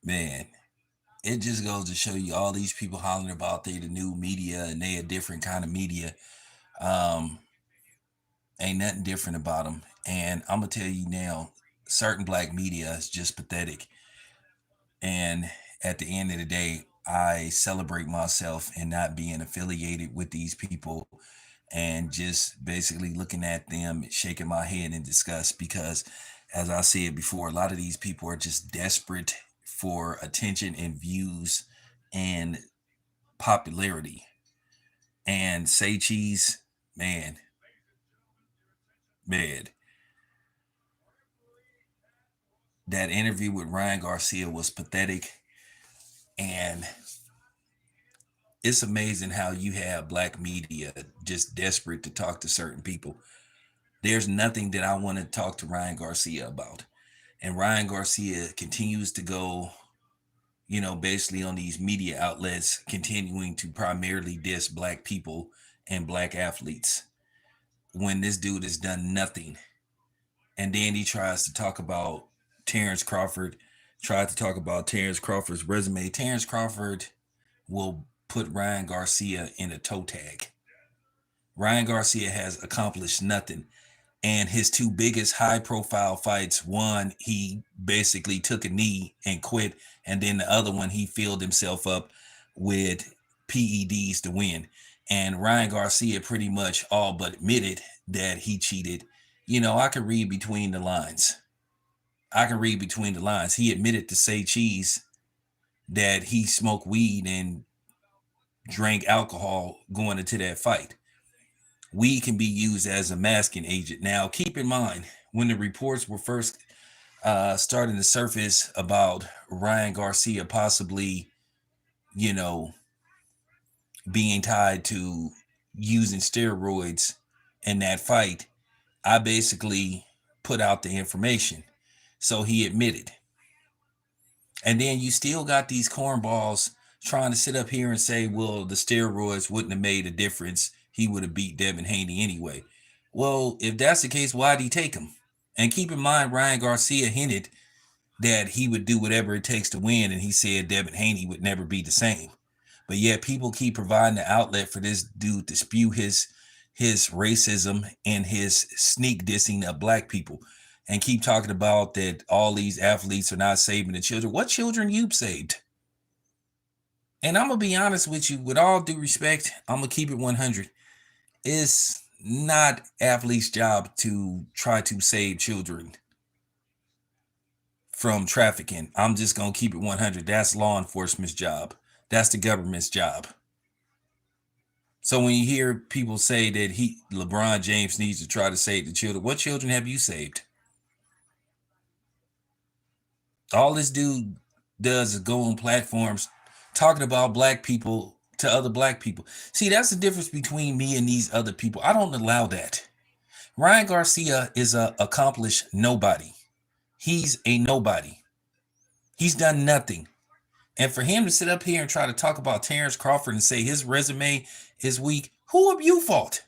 Man, it just goes to show you all these people hollering about they the new media and they a different kind of media. Um, Ain't nothing different about them. And I'm gonna tell you now, certain black media is just pathetic. And at the end of the day, I celebrate myself in not being affiliated with these people and just basically looking at them, shaking my head in disgust because, as I said before, a lot of these people are just desperate for attention and views and popularity. And say cheese, man, man, that interview with Ryan Garcia was pathetic. And it's amazing how you have black media just desperate to talk to certain people. There's nothing that I want to talk to Ryan Garcia about. And Ryan Garcia continues to go, basically on these media outlets, continuing to primarily diss black people and black athletes when this dude has done nothing. And then he tries to talk about Terrence Crawford, tried to talk about Terrence Crawford's resume. Terrence Crawford will put Ryan Garcia in a toe tag. Ryan Garcia has accomplished nothing. And his two biggest high profile fights, one, he basically took a knee and quit. And then the other one, he filled himself up with PEDs to win. And Ryan Garcia pretty much all but admitted that he cheated. I can read between the lines. I can read between the lines. He admitted to say cheese that he smoked weed and drank alcohol going into that fight. Weed can be used as a masking agent. Now, keep in mind, when the reports were first starting to surface about Ryan Garcia possibly, you know, being tied to using steroids in that fight, I basically put out the information. So he admitted. And then you still got these cornballs trying to sit up here and say, well, the steroids wouldn't have made a difference. He would have beat Devin Haney anyway. Well, if that's the case, why'd he take him? And keep in mind, Ryan Garcia hinted that he would do whatever it takes to win, and he said Devin Haney would never be the same. But yet people keep providing the outlet for this dude to spew his racism and his sneak dissing of black people and keep talking about that all these athletes are not saving the children. What children you've saved? And I'm going to be honest with you, with all due respect, I'm going to keep it 100. It's not athletes' job to try to save children from trafficking. I'm just going to keep it 100. That's law enforcement's job. That's the government's job. So when you hear people say that LeBron James needs to try to save the children, what children have you saved? All this dude does is go on platforms talking about black people to other black people. See, that's the difference between me and these other people. I don't allow that. Ryan Garcia is a accomplished nobody. He's a nobody. He's done nothing. And for him to sit up here and try to talk about Terrence Crawford and say his resume is weak, who have you fought?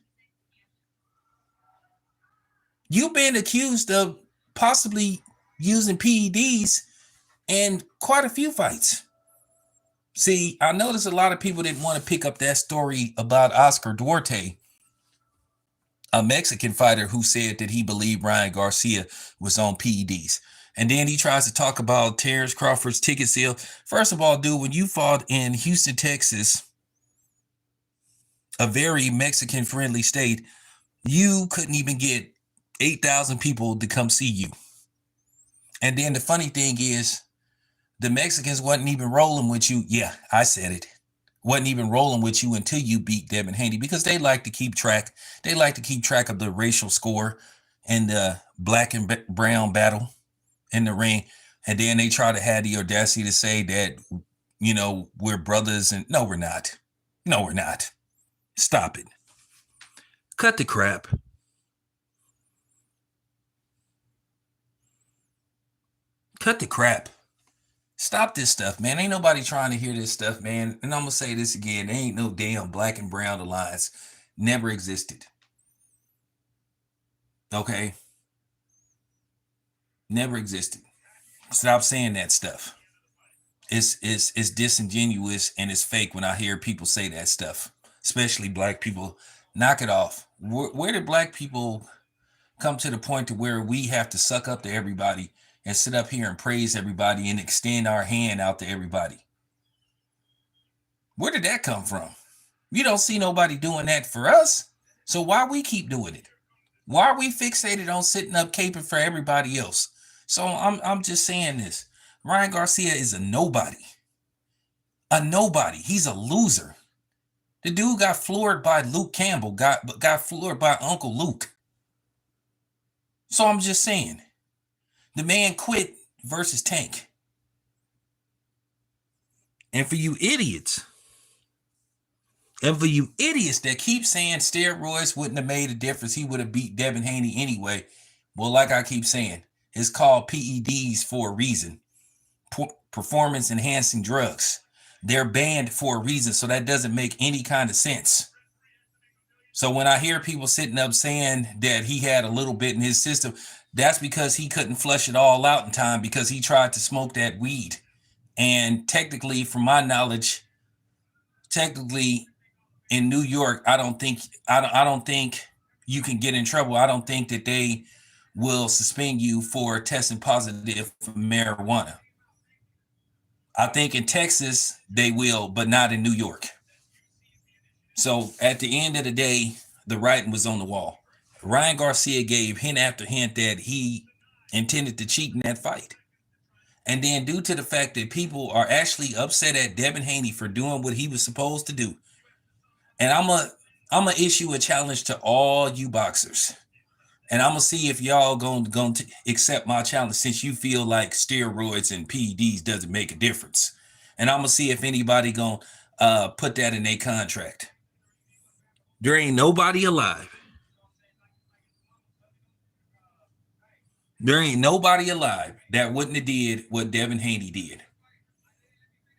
You've been accused of possibly using PEDs in quite a few fights. See, I noticed a lot of people didn't want to pick up that story about Oscar Duarte, a Mexican fighter who said that he believed Ryan Garcia was on PEDs. And then he tries to talk about Terrence Crawford's ticket sale. First of all, dude, when you fought in Houston, Texas, a very Mexican-friendly state, you couldn't even get 8,000 people to come see you. And then the funny thing is, the Mexicans wasn't even rolling with you. Yeah, I said it. Wasn't even rolling with you until you beat Devin Haney because they like to keep track. They like to keep track of the racial score and the black and brown battle in the ring. And then they try to have the audacity to say that, we're brothers. And no, we're not. No, we're not. Stop it. Cut the crap. Cut the crap. Stop this stuff, man. Ain't nobody trying to hear this stuff, man. And I'm going to say this again. There ain't no damn black and brown alliance. Never existed. Okay? Never existed. Stop saying that stuff. it's disingenuous and it's fake when I hear people say that stuff, especially black people. Knock it off. Where did black people come to the point to where we have to suck up to everybody and sit up here and praise everybody and extend our hand out to everybody? Where did that come from? You don't see nobody doing that for us. So why we keep doing it? Why are we fixated on sitting up caping for everybody else? So I'm just saying this. Ryan Garcia is a nobody. A nobody. He's a loser. The dude got floored by Luke Campbell, got floored by Uncle Luke. So I'm just saying, the man quit versus Tank. And for you idiots that keep saying steroids wouldn't have made a difference, he would have beat Devin Haney anyway. Well, like I keep saying, it's called PEDs for a reason. Performance enhancing drugs. They're banned for a reason, so that doesn't make any kind of sense. So when I hear people sitting up saying that he had a little bit in his system, that's because he couldn't flush it all out in time because he tried to smoke that weed. And technically, from my knowledge, in New York, I don't think you can get in trouble. I don't think that they will suspend you for testing positive for marijuana. I think in Texas they will, but not in New York. So at the end of the day, the writing was on the wall. Ryan Garcia gave hint after hint that he intended to cheat in that fight. And then due to the fact that people are actually upset at Devin Haney for doing what he was supposed to do. And I'm gonna issue a challenge to all you boxers. And I'm gonna see if y'all going to accept my challenge since you feel like steroids and PEDs doesn't make a difference. And I'm gonna see if anybody gonna put that in their contract. There ain't nobody alive. There ain't nobody alive that wouldn't have did what Devin Haney did.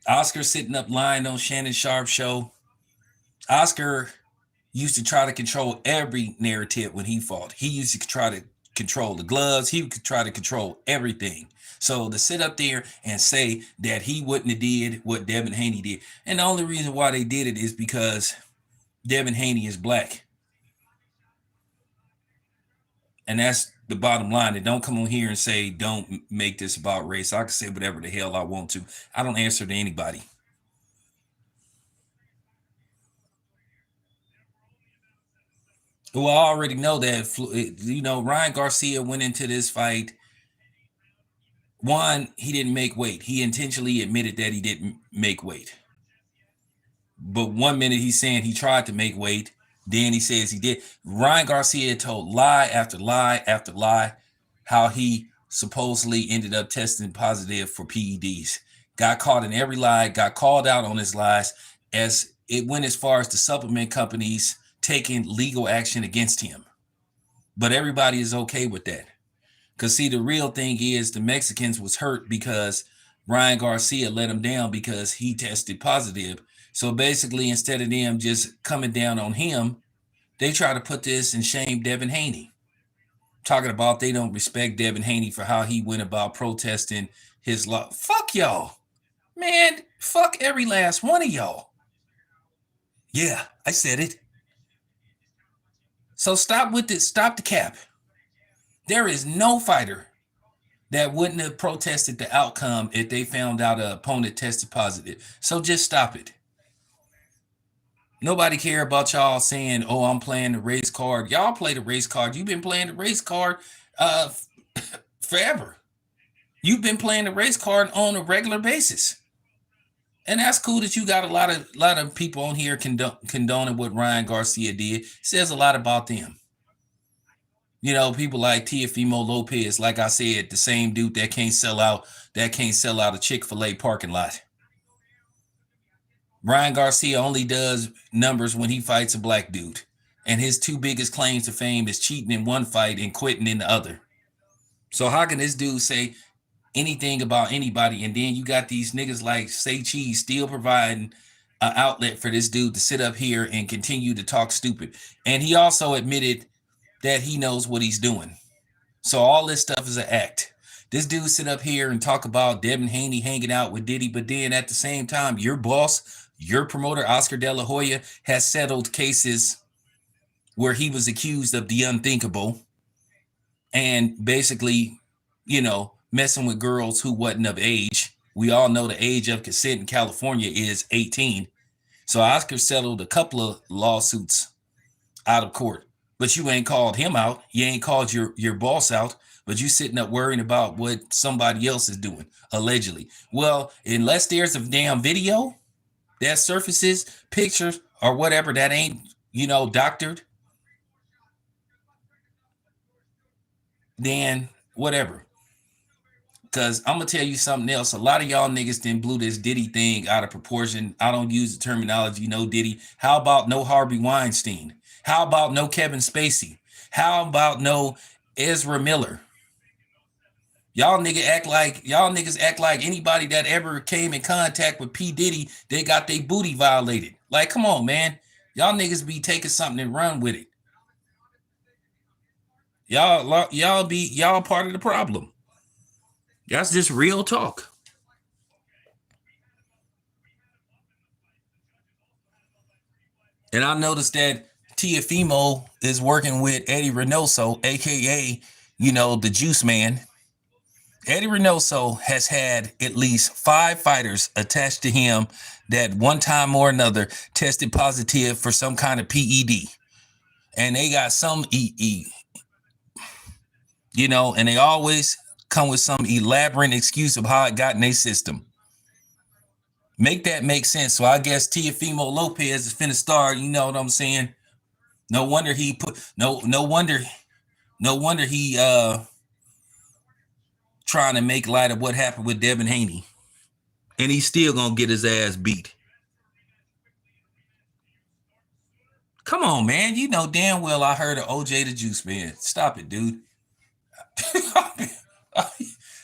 Oscar sitting up lying on Shannon Sharp's show. Oscar used to try to control every narrative when he fought. He used to try to control the gloves. He could try to control everything. So to sit up there and say that he wouldn't have did what Devin Haney did, and the only reason why they did it is because Devin Haney is black. And that's the bottom line. And don't come on here and say, don't make this about race. I can say whatever the hell I want to. I don't answer to anybody. Well, I already know that, Ryan Garcia went into this fight. One, he didn't make weight. He intentionally admitted that he didn't make weight. But 1 minute he's saying he tried to make weight. Then he says he did. Ryan Garcia told lie after lie after lie how he supposedly ended up testing positive for PEDs. Got caught in every lie, got called out on his lies, as it went as far as the supplement companies taking legal action against him. But everybody is okay with that. Because, see, the real thing is the Mexicans was hurt because Ryan Garcia let him down because he tested positive. So basically, instead of them just coming down on him, they try to put this and shame Devin Haney. Talking about they don't respect Devin Haney for how he went about protesting his law. Fuck y'all. Man, fuck every last one of y'all. Yeah, I said it. So stop with it. Stop the cap. There is no fighter that wouldn't have protested the outcome if they found out an opponent tested positive. So just stop it. Nobody care about y'all saying, oh, I'm playing the race card. Y'all play the race card. You've been playing the race card forever. You've been playing the race card on a regular basis. And that's cool that you got a lot of people on here condoning what Ryan Garcia did. It says a lot about them. People like Teofimo Lopez, like I said, the same dude that can't sell out a Chick-fil-A parking lot. Ryan Garcia only does numbers when he fights a black dude. And his two biggest claims to fame is cheating in one fight and quitting in the other. So how can this dude say anything about anybody? And then you got these niggas like Say Cheese still providing an outlet for this dude to sit up here and continue to talk stupid. And he also admitted that he knows what he's doing. So all this stuff is an act. This dude sit up here and talk about Devin Haney hanging out with Diddy, but then at the same time, your boss, your promoter, Oscar De La Hoya, has settled cases where he was accused of the unthinkable and basically, messing with girls who wasn't of age. We all know the age of consent in California is 18. So Oscar settled a couple of lawsuits out of court, but you ain't called him out. You ain't called your boss out, but you sitting up worrying about what somebody else is doing, allegedly. Well, unless there's a damn video that surfaces, pictures or whatever that ain't, doctored, then whatever. Because I'm going to tell you something else. A lot of y'all niggas didn't blew this Diddy thing out of proportion. I don't use the terminology, no Diddy. How about no Harvey Weinstein? How about no Kevin Spacey? How about no Ezra Miller? Y'all niggas act like anybody that ever came in contact with P. Diddy, they got their booty violated. Like, come on, man. Y'all niggas be taking something and run with it. Y'all part of the problem. That's just real talk. And I noticed that Tiafimo is working with Eddie Reynoso, aka, the Juice Man. Eddie Reynoso has had at least 5 fighters attached to him that one time or another tested positive for some kind of PED. And they got some and they always come with some elaborate excuse of how it got in their system. Make that make sense. So I guess Teofimo Lopez is finna start, you know what I'm saying? No wonder he trying to make light of what happened with Devin Haney. And he's still gonna get his ass beat. Come on, man. You know damn well I heard of OJ the Juice Man. Stop it, dude.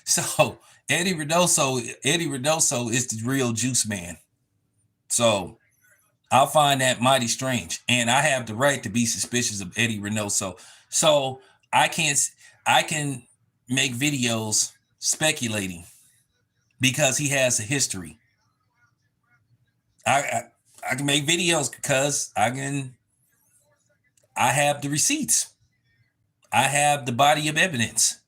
So Eddie Reynoso is the real Juice Man. So I'll find that mighty strange. And I have the right to be suspicious of Eddie Reynoso. So I can make videos speculating because he has a history. I can make videos because I have the receipts. I have the body of evidence.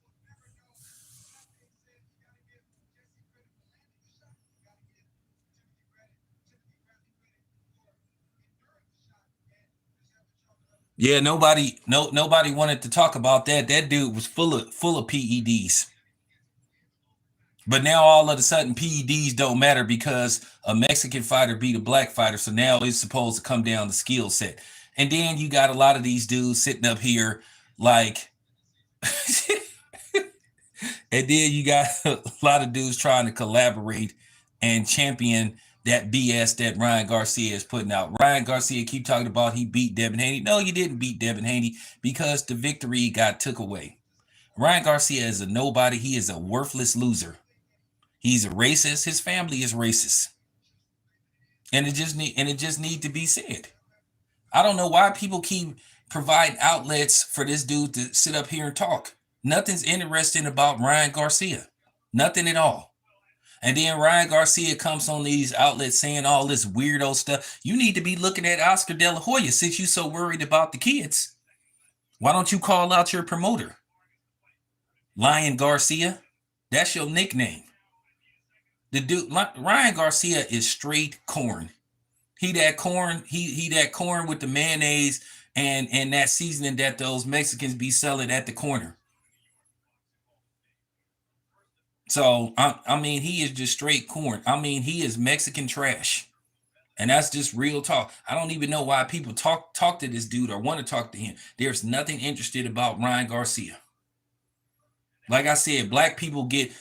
Yeah, nobody wanted to talk about that. That dude was full of PEDs. But now all of a sudden PEDs don't matter because a Mexican fighter beat a black fighter. So now it's supposed to come down to skill set. And then you got a lot of these dudes sitting up here like and then you got a lot of dudes trying to collaborate and champion that BS that Ryan Garcia is putting out. Ryan Garcia keep talking about he beat Devin Haney. No, you didn't beat Devin Haney because the victory got took away. Ryan Garcia is a nobody. He is a worthless loser. He's a racist. His family is racist. And it just need to be said. I don't know why people keep providing outlets for this dude to sit up here and talk. Nothing's interesting about Ryan Garcia. Nothing at all. And then Ryan Garcia comes on these outlets saying all this weirdo stuff. You need to be looking at Oscar De La Hoya since you're so worried about the kids. Why don't you call out your promoter? Ryan Garcia? That's your nickname. The dude, Ryan Garcia is straight corn. He that corn, he that corn with the mayonnaise and that seasoning that those Mexicans be selling at the corner. So I mean, he is just straight corn. I mean, he is Mexican trash. And that's just real talk. I don't even know why people talk to this dude or want to talk to him. There's nothing interested about Ryan Garcia. Like I said, black people get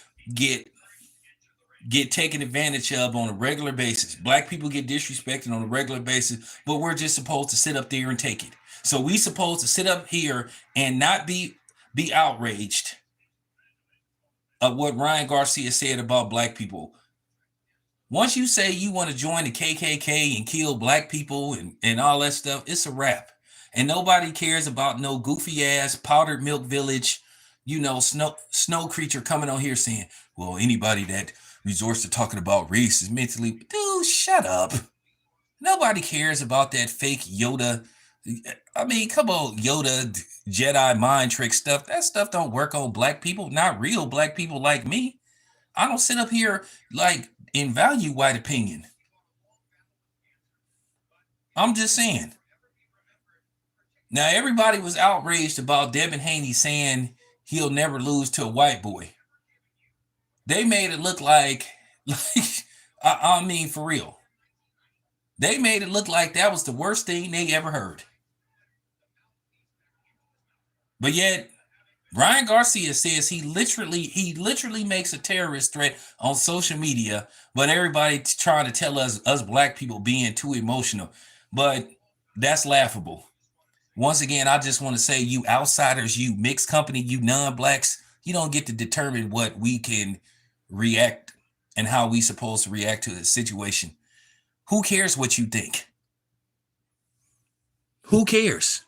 taken advantage of on a regular basis. Black people get disrespected on a regular basis, but we're just supposed to sit up there and take it. So we supposed to sit up here and not be outraged of what Ryan Garcia said about black people. Once you say you want to join the KKK and kill black people and all that stuff, it's a wrap. And nobody cares about no goofy ass powdered milk village snow creature coming on here saying, well, anybody that resorts to talking about race is mentally, dude, shut up. Nobody cares about that fake Yoda. I mean, come on, Yoda, Jedi mind trick stuff. That stuff don't work on black people, not real black people like me. I don't sit up here like and value white opinion. I'm just saying. Now, everybody was outraged about Devin Haney saying he'll never lose to a white boy. They made it look like I mean, for real. They made it look like that was the worst thing they ever heard. But yet, Ryan Garcia says he literally makes a terrorist threat on social media, but everybody trying to tell us black people being too emotional. But that's laughable. Once again, I just want to say, you outsiders, you mixed company, you non-blacks, you don't get to determine what we can react and how we supposed to react to the situation. Who cares what you think? Who cares?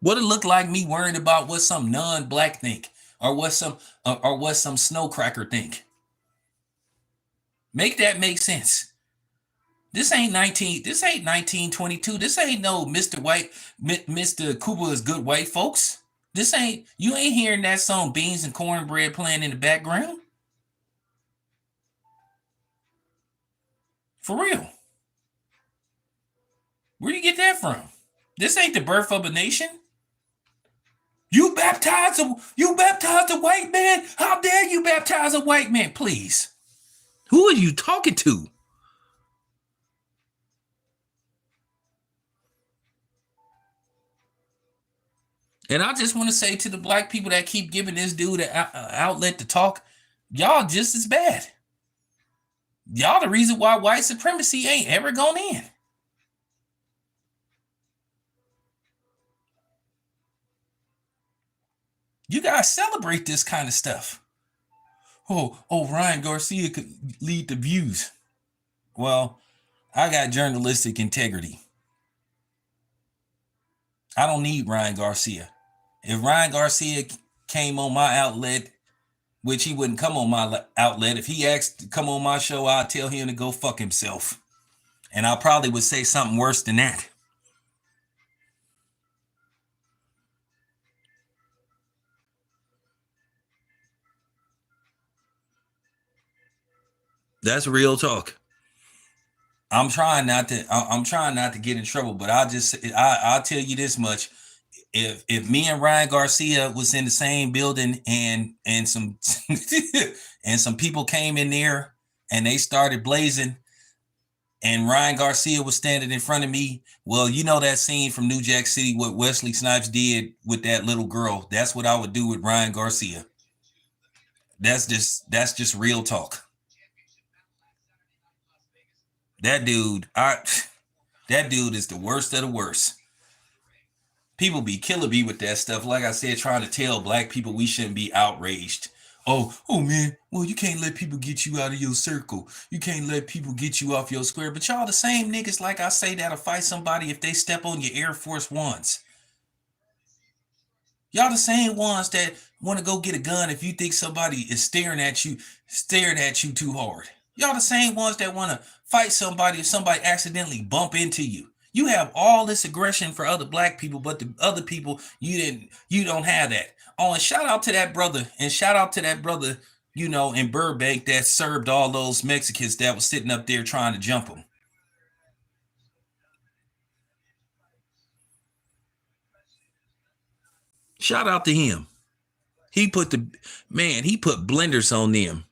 What it look like me worrying about what some non-black think or what some snowcracker think? Make that make sense. This ain't 1922. This ain't no Mr. Cuba's Good White Folks. You ain't hearing that song Beans and Cornbread playing in the background. For real. Where you get that from? This ain't the birth of a nation. You baptized a white man? How dare you baptize a white man? Please. Who are you talking to? And I just want to say to the black people that keep giving this dude an outlet to talk, y'all just as bad. Y'all the reason why white supremacy ain't ever gone in. You guys celebrate this kind of stuff. Oh, Ryan Garcia could lead the views. Well, I got journalistic integrity. I don't need Ryan Garcia. If Ryan Garcia came on my outlet, which he wouldn't come on my outlet, if he asked to come on my show, I'd tell him to go fuck himself. And I probably would say something worse than that. That's real talk. I'm trying not to get in trouble, but I'll tell you this much. If me and Ryan Garcia was in the same building and some and some people came in there and they started blazing and Ryan Garcia was standing in front of me, well, you know that scene from New Jack City, what Wesley Snipes did with that little girl. That's what I would do with Ryan Garcia. That's just real talk. That dude is the worst of the worst. People be killing me with that stuff. Like I said, trying to tell black people we shouldn't be outraged. Oh man, well, you can't let people get you out of your circle. You can't let people get you off your square. But y'all the same niggas, like I say, that'll fight somebody if they step on your Air Force Ones. Y'all the same ones that want to go get a gun if you think somebody is staring at you too hard. Y'all the same ones that want to fight somebody if somebody accidentally bump into you. You have all this aggression for other black people, but the other people you don't have that. Oh, and shout out to that brother, in Burbank that served all those Mexicans that was sitting up there trying to jump them. Shout out to him. He put blenders on them.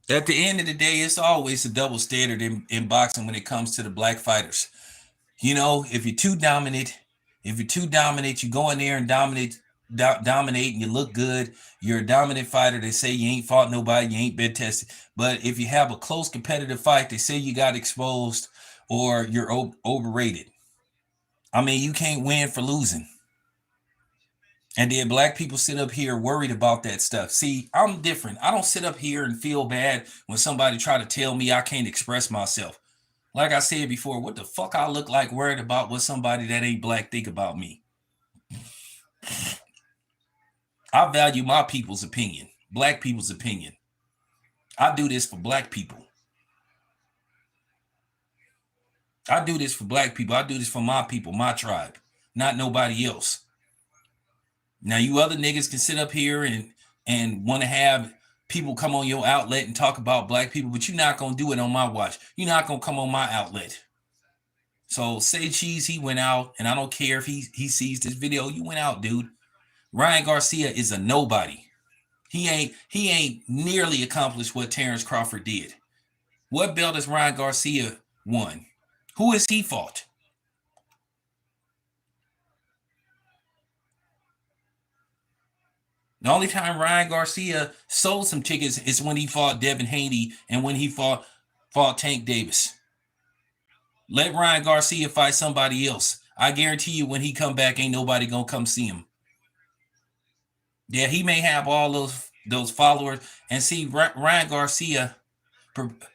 At the end of the day, it's always a double standard in boxing when it comes to the black fighters. If you're too dominant, you go in there and dominate and you look good. You're a dominant fighter. They say you ain't fought nobody, you ain't been tested. But if you have a close competitive fight, they say you got exposed or you're overrated. I mean, you can't win for losing. And then black people sit up here worried about that stuff. See, I'm different. I don't sit up here and feel bad when somebody try to tell me I can't express myself. Like I said before, what the fuck I look like worried about what somebody that ain't black think about me? I value my people's opinion, black people's opinion. I do this for black people. I do this for black people. I do this for my people, my tribe, not nobody else. Now, you other niggas can sit up here and want to have people come on your outlet and talk about black people, but you're not going to do it on my watch. You're not going to come on my outlet. So say Cheese, he went out, and I don't care if he sees this video. You went out, dude. Ryan Garcia is a nobody. He ain't nearly accomplished what Terrence Crawford did. What belt has Ryan Garcia won? Who has he fought? The only time Ryan Garcia sold some tickets is when he fought Devin Haney and when he fought Tank Davis. Let Ryan Garcia fight somebody else. I guarantee you when he come back, ain't nobody going to come see him. Yeah, he may have all those followers. And see, Ryan Garcia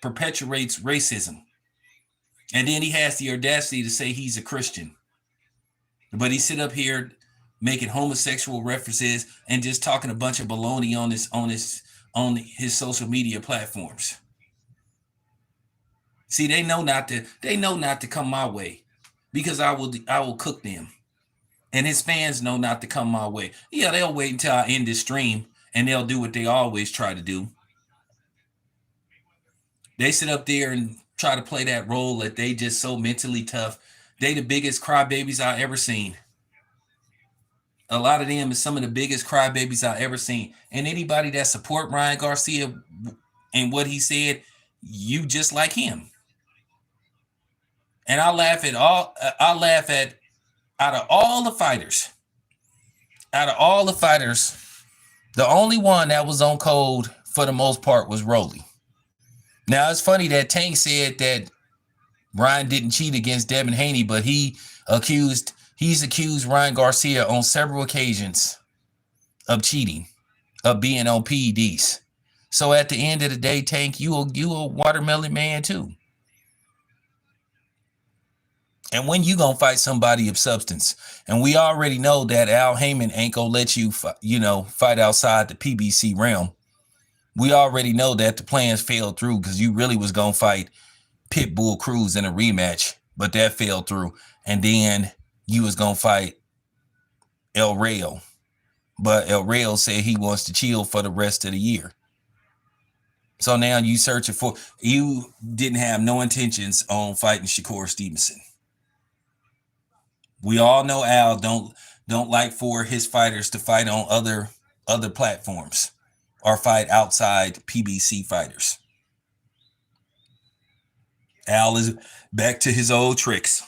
perpetuates racism. And then he has the audacity to say he's a Christian. But he sit up here making homosexual references and just talking a bunch of baloney on his social media platforms. See, they know not to come my way because I will cook them. And his fans know not to come my way. Yeah, they'll wait until I end this stream and they'll do what they always try to do. They sit up there and try to play that role that they just so mentally tough. They the biggest crybabies I ever seen. A lot of them is some of the biggest crybabies I ever seen. And anybody that support Ryan Garcia and what he said, you just like him. And I laugh at out of all the fighters, the only one that was on code for the most part was Rolly. Now it's funny that Tank said that Ryan didn't cheat against Devin Haney, but he's accused Ryan Garcia on several occasions of cheating, of being on PEDs. So at the end of the day, Tank, you a watermelon man too. And when you gonna fight somebody of substance? And we already know that Al Heyman ain't gonna let you, fight outside the PBC realm. We already know that the plans failed through because you really was gonna fight Pitbull Cruz in a rematch, but that fell through. And then you was gonna fight El Rayo, but El Rayo said he wants to chill for the rest of the year. So now you didn't have no intentions on fighting Shakur Stevenson. We all know Al don't like for his fighters to fight on other platforms or fight outside PBC fighters. Al is back to his old tricks.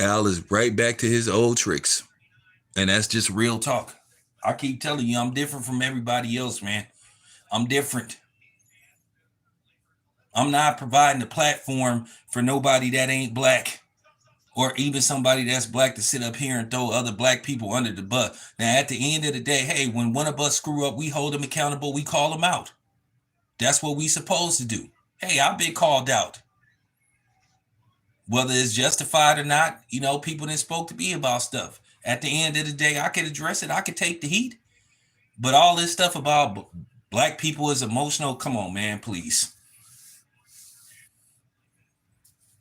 Al is right back to his old tricks. And that's just real talk. I keep telling you, I'm different from everybody else, man. I'm different. I'm not providing a platform for nobody that ain't black or even somebody that's black to sit up here and throw other black people under the bus. Now, at the end of the day, hey, when one of us screw up, we hold them accountable. We call them out. That's what we supposed to do. Hey, I've been called out. Whether it's justified or not, people that spoke to me about stuff. At the end of the day, I could address it. I could take the heat. But all this stuff about black people is emotional. Come on, man, please.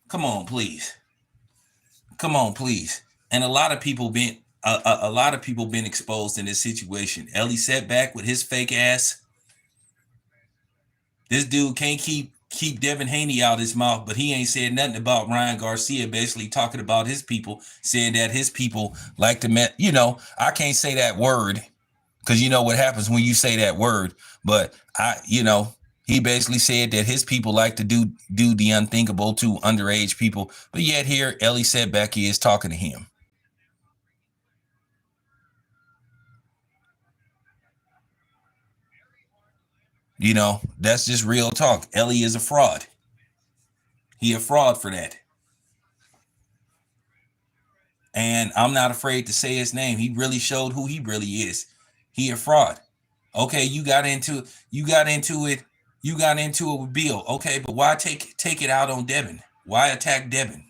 Come on, please. Come on, please. And a lot of people been exposed in this situation. Ellie Setback with his fake ass. This dude can't keep Devin Haney out his mouth, but he ain't said nothing about Ryan Garcia basically talking about his people, saying that his people like to I can't say that word because you know what happens when you say that word. But he basically said that his people like to do the unthinkable to underage people. But yet here, Ellie Setback is talking to him. That's just real talk. Ellie is a fraud. He a fraud for that. And I'm not afraid to say his name. He really showed who he really is. He a fraud. Okay, you got into it, you got into it with Bill. Okay, but why take it out on Devin? Why attack Devin?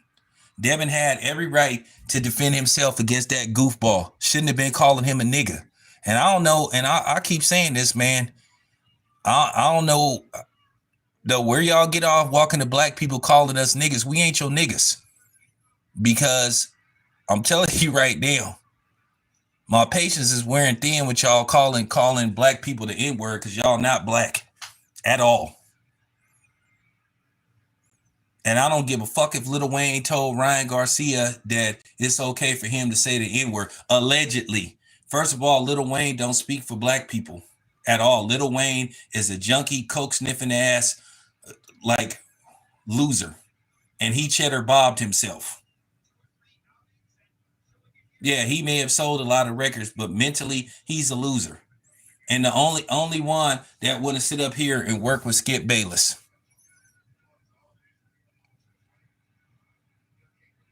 Devin had every right to defend himself against that goofball. Shouldn't have been calling him a nigga. And I don't know, and I keep saying this, man. I don't know though where y'all get off walking to black people calling us niggas. We ain't your niggas. Because I'm telling you right now, my patience is wearing thin with y'all calling black people the N-word because y'all not black at all. And I don't give a fuck if Lil Wayne told Ryan Garcia that it's okay for him to say the N-word, allegedly. First of all, Lil Wayne don't speak for black people at all. Lil Wayne is a junkie, coke sniffing ass, like loser. And he cheddar bobbed himself. Yeah, he may have sold a lot of records, but mentally, he's a loser. And the only one that want to sit up here and work with Skip Bayless.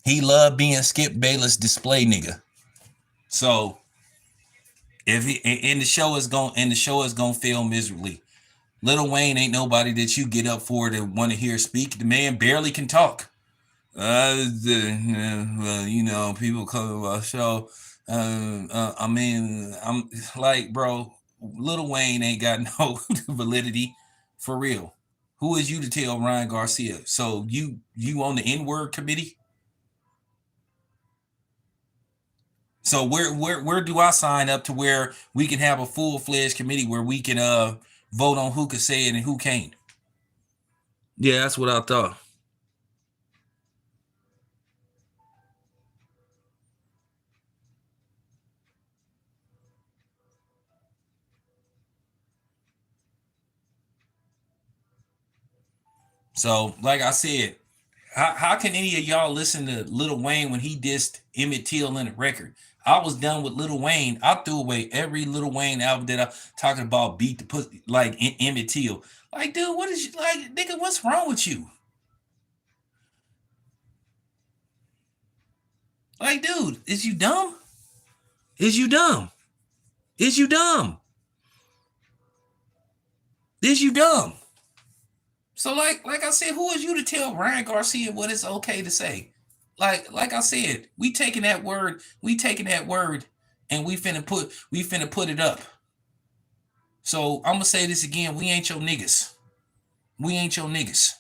He loved being Skip Bayless display nigga. So if he and the show is gonna fail miserably. Lil Wayne ain't nobody that you get up for to want to hear speak. The man barely can talk. Well, you know, people come to our show. I mean, I'm like, bro, Lil Wayne ain't got no validity for real. Who is you to tell Ryan Garcia? So you on the N-word committee? So where do I sign up to where we can have a full-fledged committee where we can vote on who could say it and who can't? Yeah, that's what I thought. So, like I said, how can any of y'all listen to Lil Wayne when he dissed Emmett Till in the record? I was done with Lil Wayne. I threw away every Lil Wayne album that I talking about beat the pussy like Emmett Till. Like, dude, what is like, nigga? What's wrong with you? Like, dude, is you dumb? Is you dumb? Is you dumb? Is you dumb? So like I said, who is you to tell Ryan Garcia what it's okay to say? Like I said, we taking that word and we finna put it up. So I'm gonna say this again, we ain't your niggas. We ain't your niggas.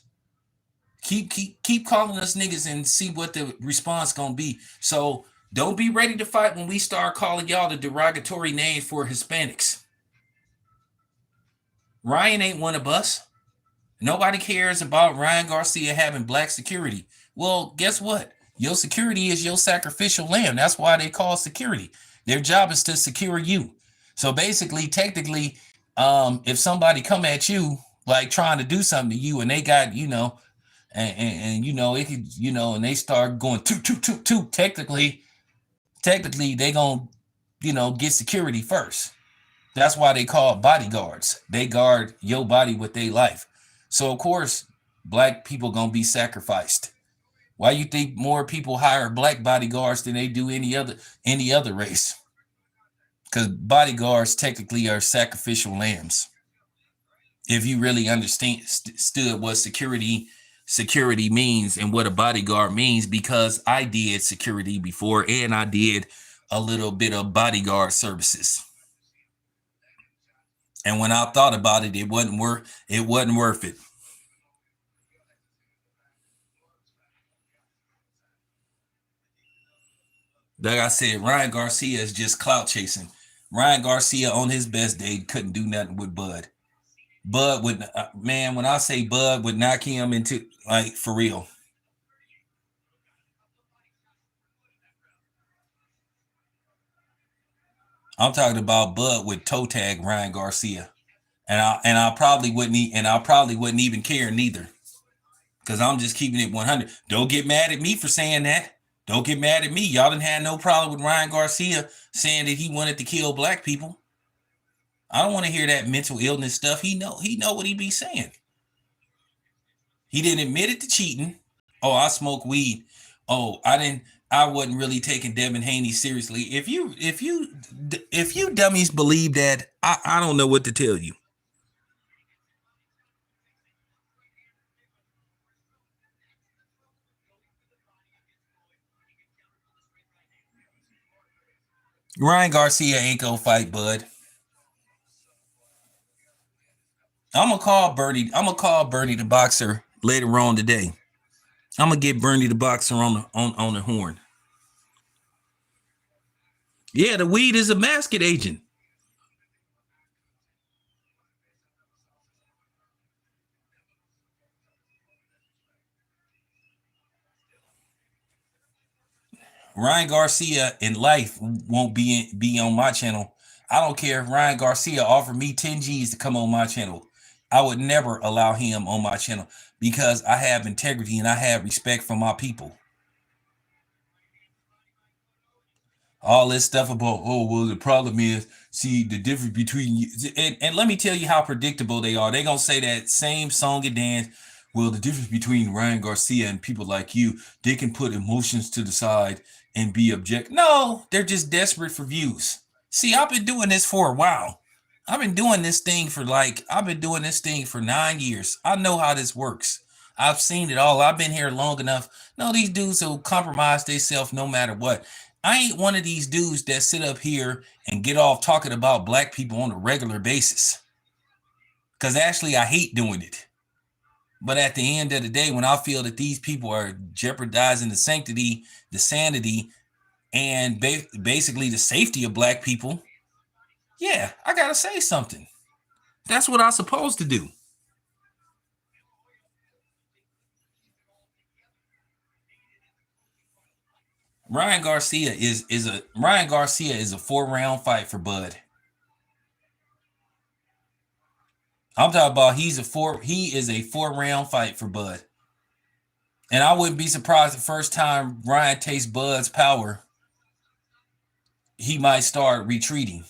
Keep calling us niggas and see what the response gonna be. So don't be ready to fight when we start calling y'all the derogatory name for Hispanics. Ryan ain't one of us. Nobody cares about Ryan Garcia having black security. Well, guess what? Your security is your sacrificial lamb. That's why they call security. Their job is to secure you. So basically, technically, if somebody come at you like trying to do something to you, and they got and you know it could and they start going toot toot toot toot. Technically, they gonna get security first. That's why they call bodyguards. They guard your body with their life. So of course, black people gonna be sacrificed. Why you think more people hire black bodyguards than they do any other race? Because bodyguards technically are sacrificial lambs. If you really understood what security means and what a bodyguard means, because I did security before and I did a little bit of bodyguard services. And when I thought about it, it wasn't worth it. Like I said, Ryan Garcia is just clout chasing. Ryan Garcia on his best day couldn't do nothing with Bud. Bud would, man, when I say Bud would knock him into, like, for real. I'm talking about Bud would toe tag Ryan Garcia. And I probably wouldn't even care neither. Because I'm just keeping it 100. Don't get mad at me for saying that. Don't get mad at me. Y'all didn't have no problem with Ryan Garcia saying that he wanted to kill black people. I don't want to hear that mental illness stuff. He know what he be saying. He didn't admit it to cheating. Oh, I smoke weed. Oh, I didn't. I wasn't really taking Devin Haney seriously. If you dummies believe that, I don't know what to tell you. Ryan Garcia ain't gonna fight Bud. I'm gonna call Bernie the boxer later on today. I'm gonna get Bernie the boxer on the horn. Yeah, the weed is a basket agent. Ryan Garcia in life won't be on my channel. I don't care if Ryan Garcia offered me 10 G's to come on my channel. I would never allow him on my channel because I have integrity and I have respect for my people. All this stuff about, oh, well, the problem is, see, the difference between you. And let me tell you how predictable they are. They're going to say that same song and dance. Well, the difference between Ryan Garcia and people like you, they can put emotions to the side and be object. No, they're just desperate for views. See, I've been doing this for a while. I've been doing this thing for 9 years. I know how this works. I've seen it all. I've been here long enough. No, these dudes will compromise themselves no matter what. I ain't one of these dudes that sit up here and get off talking about black people on a regular basis. Because actually, I hate doing it. But at the end of the day, when I feel that these people are jeopardizing the sanctity, the sanity, and basically the safety of black people, yeah, I got to say something. That's what I'm supposed to do. Ryan Garcia is a 4-round fight for Bud. I'm talking about he is a 4-round fight for Bud. And I wouldn't be surprised the first time Ryan tastes Bud's power, he might start retreating.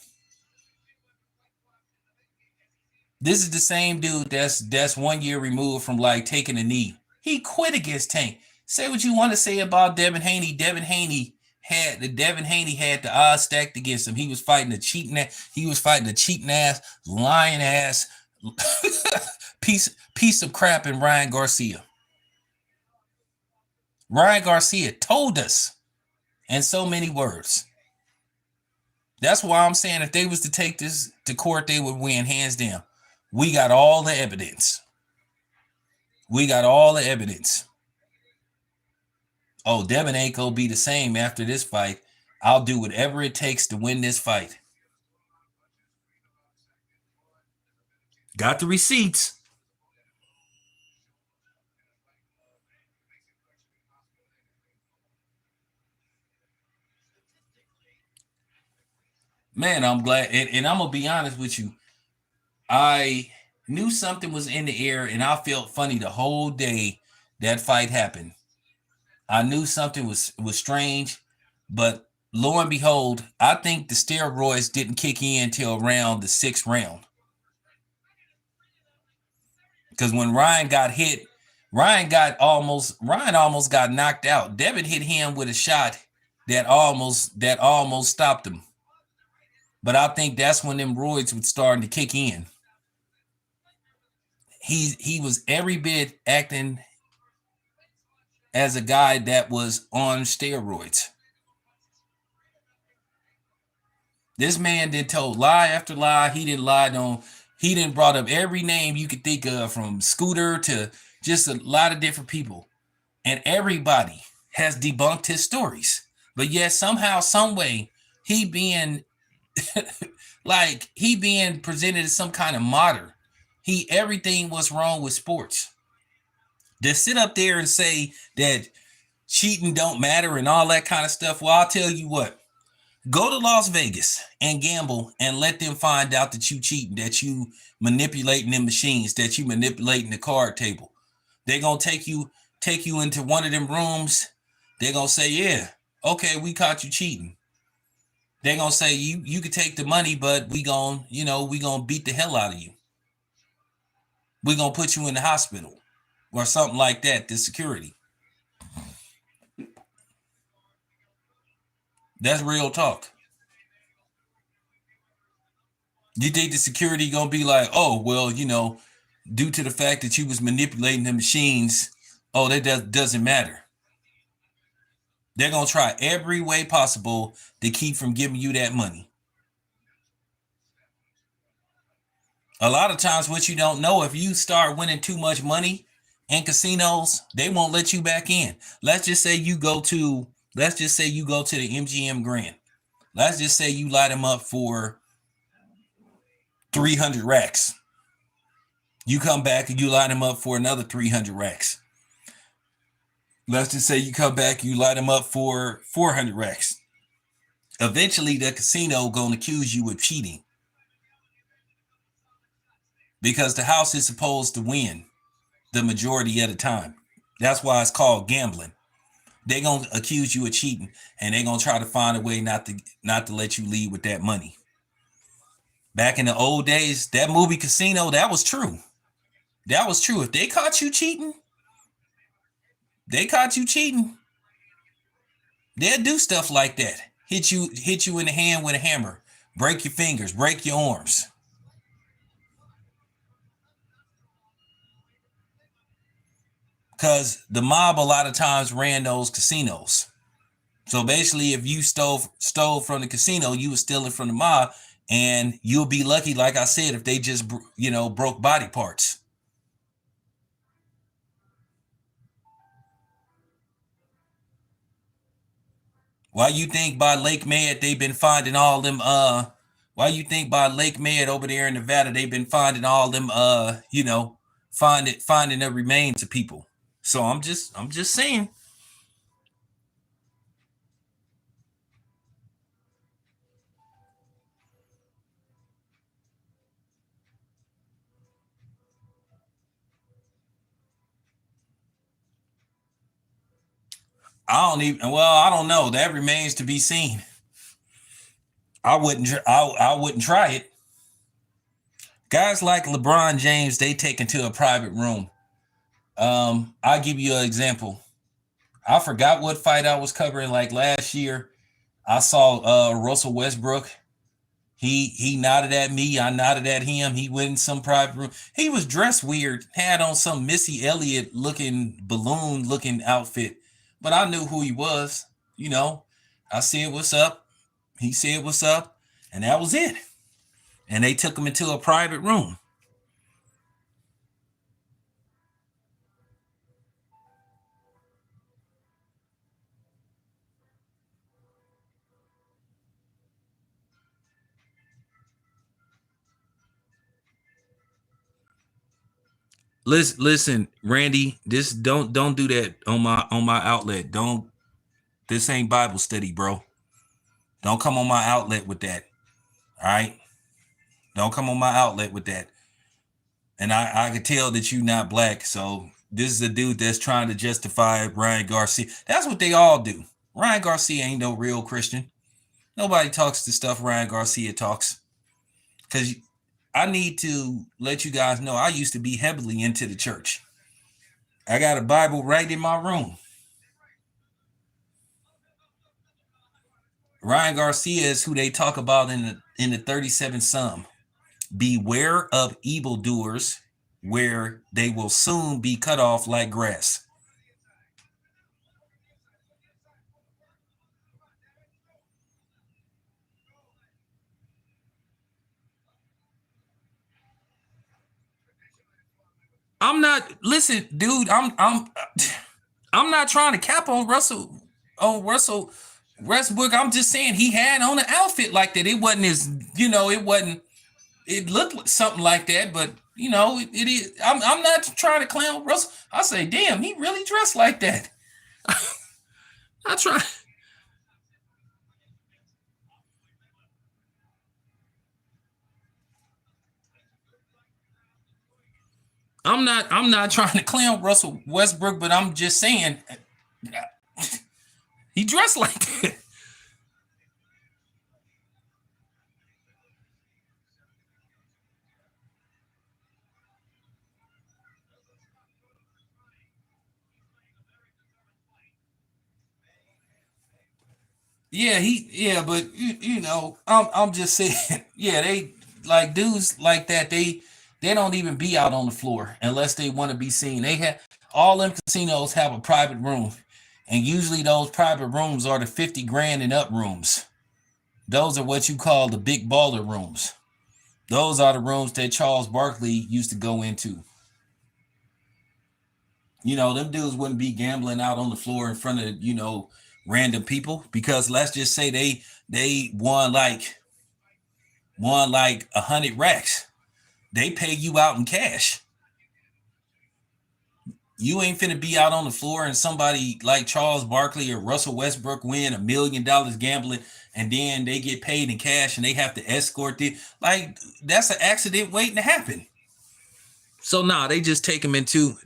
This is the same dude that's 1 year removed from like taking a knee. He quit against Tank. Say what you want to say about Devin Haney. Devin Haney had the odds stacked against him. He was fighting a cheating ass, lying ass piece of crap in Ryan Garcia. Ryan Garcia told us in so many words. That's why I'm saying if they was to take this to court, they would win hands down. We got all the evidence. We got all the evidence. Oh, Devin ain't gonna be the same after this fight. I'll do whatever it takes to win this fight. Got the receipts. Man, I'm glad. And I'm gonna be honest with you. I knew something was in the air, and I felt funny the whole day that fight happened. I knew something was strange, but lo and behold, I think the steroids didn't kick in till around the 6th round. Because when Ryan got hit, Ryan almost got knocked out. Devin hit him with a shot that almost stopped him. But I think that's when them roids were starting to kick in. He was every bit acting as a guy that was on steroids. This man did told lie after lie. He didn't brought up every name you could think of, from Scooter to just a lot of different people. And everybody has debunked his stories. But yet somehow, some way, he being he being presented as some kind of martyr. Everything was wrong with sports. To sit up there and say that cheating don't matter and all that kind of stuff. Well, I'll tell you what. Go to Las Vegas and gamble and let them find out that you cheating, that you manipulating them machines, that you manipulating the card table. They're gonna take you into one of them rooms. They're gonna say, yeah, okay, we caught you cheating. They're gonna say you could take the money, but we gonna beat the hell out of you. We're gonna put you in the hospital or something like that, the security. That's real talk. You think the security gonna be like, oh well, due to the fact that you was manipulating the machines, oh doesn't matter. They're gonna try every way possible to keep from giving you that money. A lot of times, what you don't know, if you start winning too much money in casinos, they won't let you back in. Let's just say you go to the MGM Grand. Let's just say you light them up for 300 racks. You come back and you light them up for another 300 racks. Let's just say you come back, you light them up for 400 racks. Eventually, the casino going to accuse you of cheating because the house is supposed to win the majority of the time. That's why it's called gambling. They're going to accuse you of cheating, and they're going to try to find a way not to let you leave with that money. Back in the old days, that movie Casino, that was true. That was true. If they caught you cheating, they'll do stuff like that. Hit you in the hand with a hammer, break your fingers, break your arms. Because the mob a lot of times ran those casinos. So basically, if you stole from the casino, you were stealing from the mob, and you'll be lucky, like I said, if they just broke body parts. Why you think by Lake Med they've been finding all them why you think by Lake Med over there in Nevada they've been finding all them finding the remains of people. So I'm just saying. I don't know. That remains to be seen. I wouldn't try it. Guys like LeBron James, they take into a private room. I'll give you an example. I forgot what fight I was covering like last year. I saw Russell Westbrook. He nodded at me. I nodded at him. He went in some private room. He was dressed weird, had on some Missy Elliott looking balloon looking outfit, but I knew who he was. You know, I said what's up. He said what's up, and that was it. And they took him into a private room. Listen, Randy. This don't do that on my outlet. Don't. This ain't Bible study, bro. Don't come on my outlet with that. All right. Don't come on my outlet with that. And I could tell that you not black. So this is a dude that's trying to justify Ryan Garcia. That's what they all do. Ryan Garcia ain't no real Christian. Nobody talks the stuff Ryan Garcia talks. Because I need to let you guys know I used to be heavily into the church. I got a Bible right in my room. Ryan Garcia is who they talk about in the 37th Psalm. Beware of evildoers, where they will soon be cut off like grass. I'm not listen, dude. I'm not trying to cap on Russell Westbrook. I'm just saying he had on an outfit like that. It wasn't it wasn't. It looked like something like that, but it is. I'm not trying to clown Russell. I say, damn, he really dressed like that. I try. I'm not trying to clown Russell Westbrook, but I'm just saying he dressed like that. but I'm just saying, yeah, they like dudes like that. They don't even be out on the floor unless they want to be seen. They have all them casinos have a private room, and usually those private rooms are the 50 grand and up rooms. Those are what you call the big baller rooms. Those are the rooms that Charles Barkley used to go into. Them dudes wouldn't be gambling out on the floor in front of, random people because let's just say they won like 100 racks. They pay you out in cash. You ain't finna be out on the floor and somebody like Charles Barkley or Russell Westbrook win $1 million gambling and then they get paid in cash and they have to escort it. Like that's an accident waiting to happen. So nah, they just take them into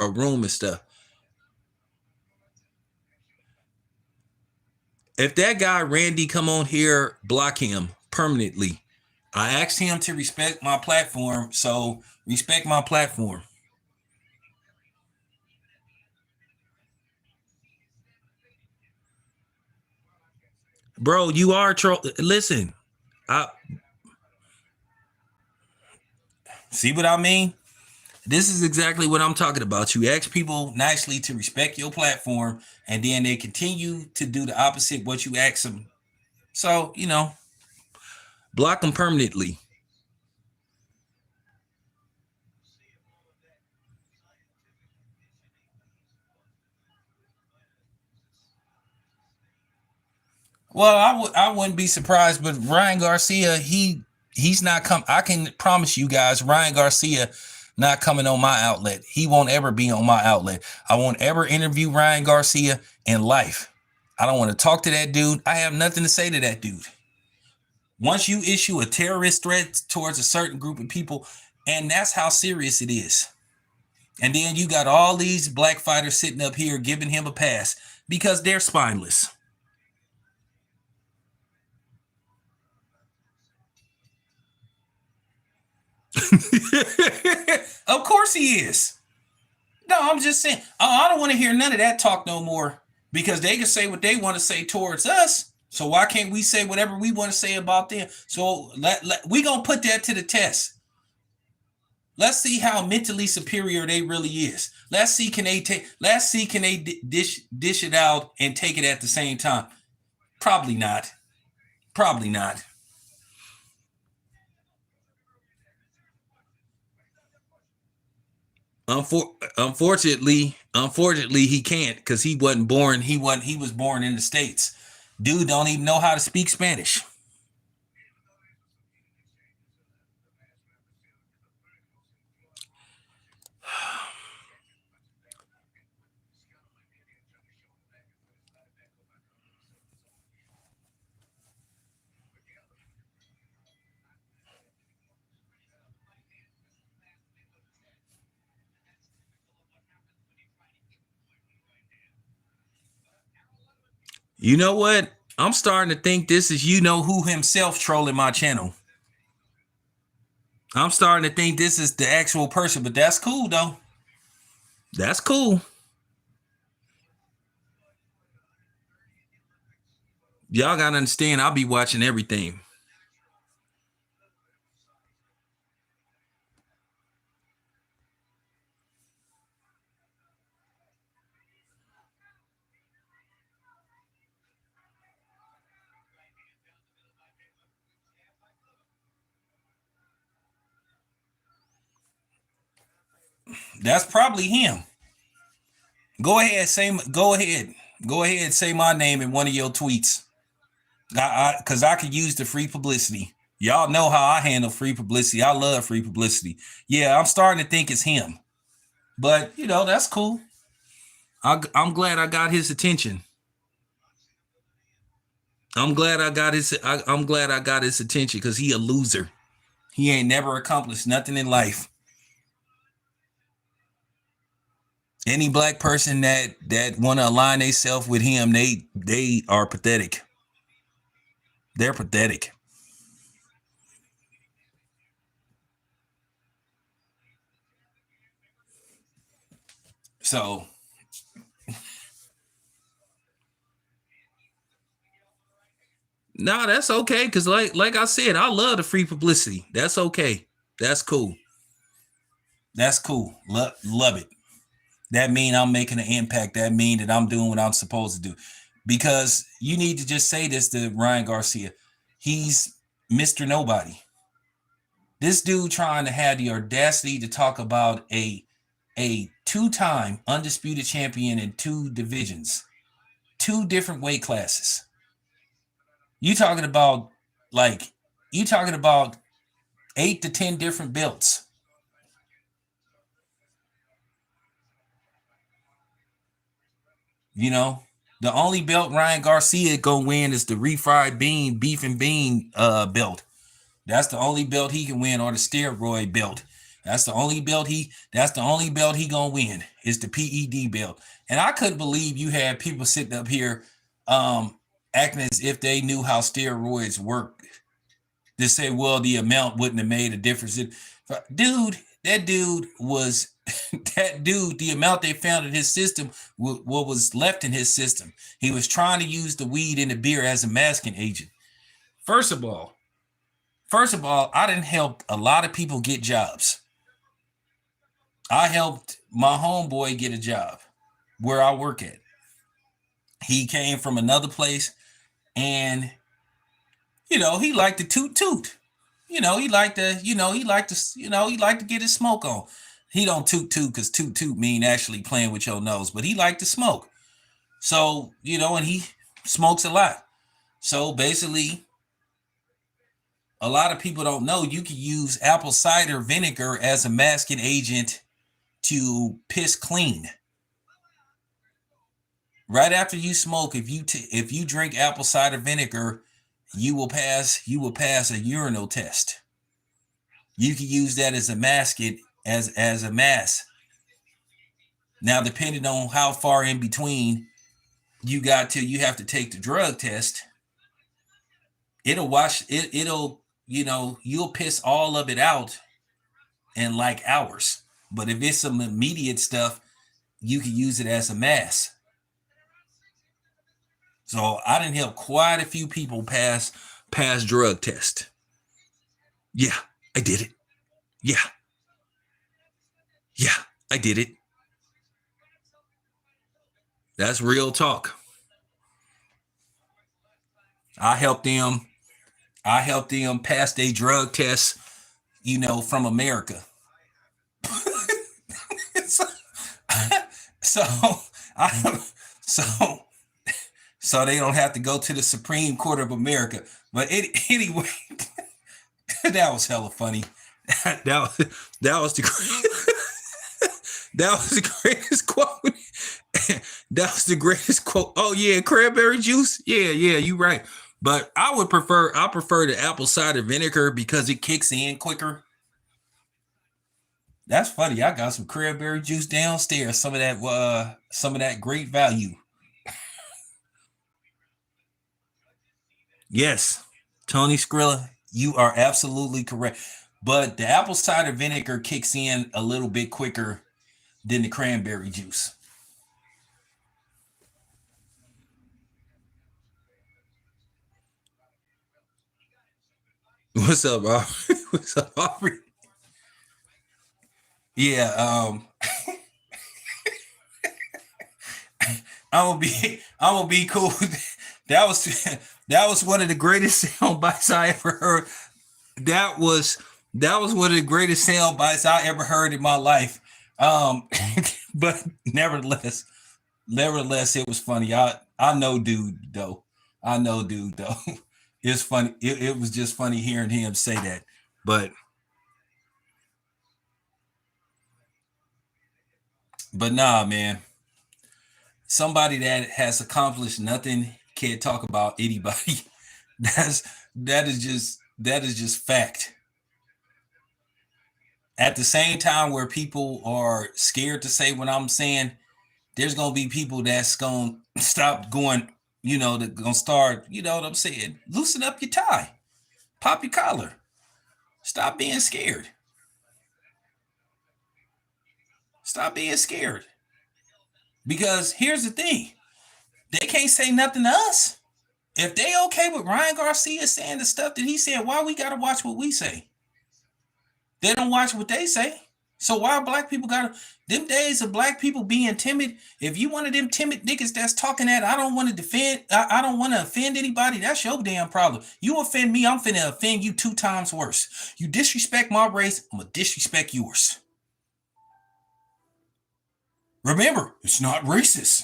a room and stuff. If that guy Randy come on here, block him permanently. I asked him to respect my platform, so respect my platform. Bro, you are troll. Listen, I see what I mean. This is exactly what I'm talking about. You ask people nicely to respect your platform, and then they continue to do the opposite what you ask them. So block them permanently. Well, I wouldn't be surprised, but Ryan Garcia, he's not come. I can promise you guys, Ryan Garcia not coming on my outlet. He won't ever be on my outlet. I won't ever interview Ryan Garcia in life. I don't want to talk to that dude. I have nothing to say to that dude. Once you issue a terrorist threat towards a certain group of people, and that's how serious it is. And then you got all these black fighters sitting up here giving him a pass because they're spineless. Of course he is. No, I'm just saying. I don't want to hear none of that talk no more because they can say what they want to say towards us. So why can't we say whatever we want to say about them? So we gonna put that to the test. Let's see how mentally superior they really is. Let's see can they take. Let's see can they dish it out and take it at the same time. Probably not. Probably not. Unfortunately, he can't because he wasn't born. He was born in the States. Dude don't even know how to speak Spanish. You know what? I'm starting to think this is who himself trolling my channel. I'm starting to think this is the actual person, but that's cool though. That's cool. Y'all gotta understand. I'll be watching everything. That's probably him. Go ahead, say. Go ahead. Go ahead. Say my name in one of your tweets. Because I could use the free publicity. Y'all know how I handle free publicity. I love free publicity. Yeah, I'm starting to think it's him. But that's cool. I'm glad I got his attention. I'm glad I got his attention because he a loser. He ain't never accomplished nothing in life. Any black person that want to align themselves with him, they are pathetic. They're pathetic. So Nah, that's okay. Cause like I said, I love the free publicity. That's okay. That's cool. That's cool. Love it. That mean I'm making an impact. That mean that I'm doing what I'm supposed to do. Because you need to just say this to Ryan Garcia. He's Mr. Nobody. This dude trying to have the audacity to talk about a two-time undisputed champion in two divisions, two different weight classes. You talking about like you talking about 8 to 10 different belts. You know, the only belt Ryan Garcia gonna win is the refried bean, beef and bean belt. That's the only belt he can win, or the steroid belt. That's the only belt he gonna win is the PED belt. And I couldn't believe you had people sitting up here acting as if they knew how steroids work. To say, well, the amount wouldn't have made a difference. Dude, that dude was that dude, the amount they found in his system, what was left in his system. He was trying to use the weed in the beer as a masking agent. First of all, I didn't help a lot of people get jobs. I helped my homeboy get a job where I work at. He came from another place, and he liked to toot. He liked to, he liked to get his smoke on. He don't toot because toot mean actually playing with your nose, but he liked to smoke. So, and he smokes a lot. So basically, a lot of people don't know you can use apple cider vinegar as a masking agent to piss clean. Right after you smoke, if you drink apple cider vinegar, you will pass a urinal test. You can use that as a mask as a mask. Now, depending on how far in between you got to, you have to take the drug test. It'll wash it. You'll piss all of it out in like hours. But if it's some immediate stuff, you can use it as a mask. So I didn't help quite a few people pass drug test. Yeah, I did it. Yeah, I did it. That's real talk. I helped them. Pass their drug tests, from America. so, so, I, so, so they don't have to go to the Supreme Court of America. But anyway, that was hella funny. That was the that was the greatest quote. That was the greatest quote. Oh yeah, cranberry juice. Yeah, you right. But I prefer the apple cider vinegar because it kicks in quicker. That's funny. I got some cranberry juice downstairs. Some of that great value. Yes, Tony Skrilla, you are absolutely correct. But the apple cider vinegar kicks in a little bit quicker than the cranberry juice. What's up, Aubrey? What's up, Aubrey? Yeah, I'm gonna be cool. That was that was one of the greatest sound bites I ever heard. That was one of the greatest sound bites I ever heard in my life. But nevertheless, it was funny. I know, dude. Though I know, dude. Though it's funny. It was just funny hearing him say that. But nah, man. Somebody that has accomplished nothing can't talk about anybody. That's that is just fact. At the same time, where people are scared to say what I'm saying, there's gonna be people that's gonna stop going. They're gonna start. You know what I'm saying? Loosen up your tie, pop your collar, stop being scared. Stop being scared. Because here's the thing: they can't say nothing to us. If they okay with Ryan Garcia saying the stuff that he said, why we gotta watch what we say? They don't watch what they say. So why black people gotta them days of black people being timid? If you one of them timid niggas that's talking that I don't want to defend, I don't want to offend anybody, that's your damn problem. You offend me, I'm finna offend you 2 times worse. You disrespect my race, I'm gonna disrespect yours. Remember, it's not racist.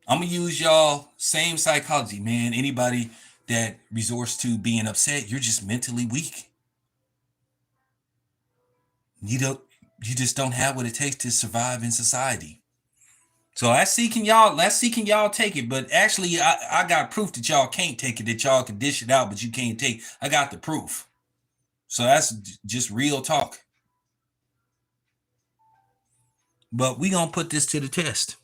I'm gonna use y'all same psychology, man. Anybody that resorts to being upset, you're just mentally weak. You just don't have what it takes to survive in society. So let's see can y'all take it. But actually I got proof that y'all can't take it, that y'all can dish it out, but you can't take. I got the proof. So that's just real talk. But we gonna put this to the test.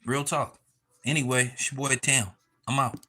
Real talk. Anyway, it's your boy Tam. I'm out.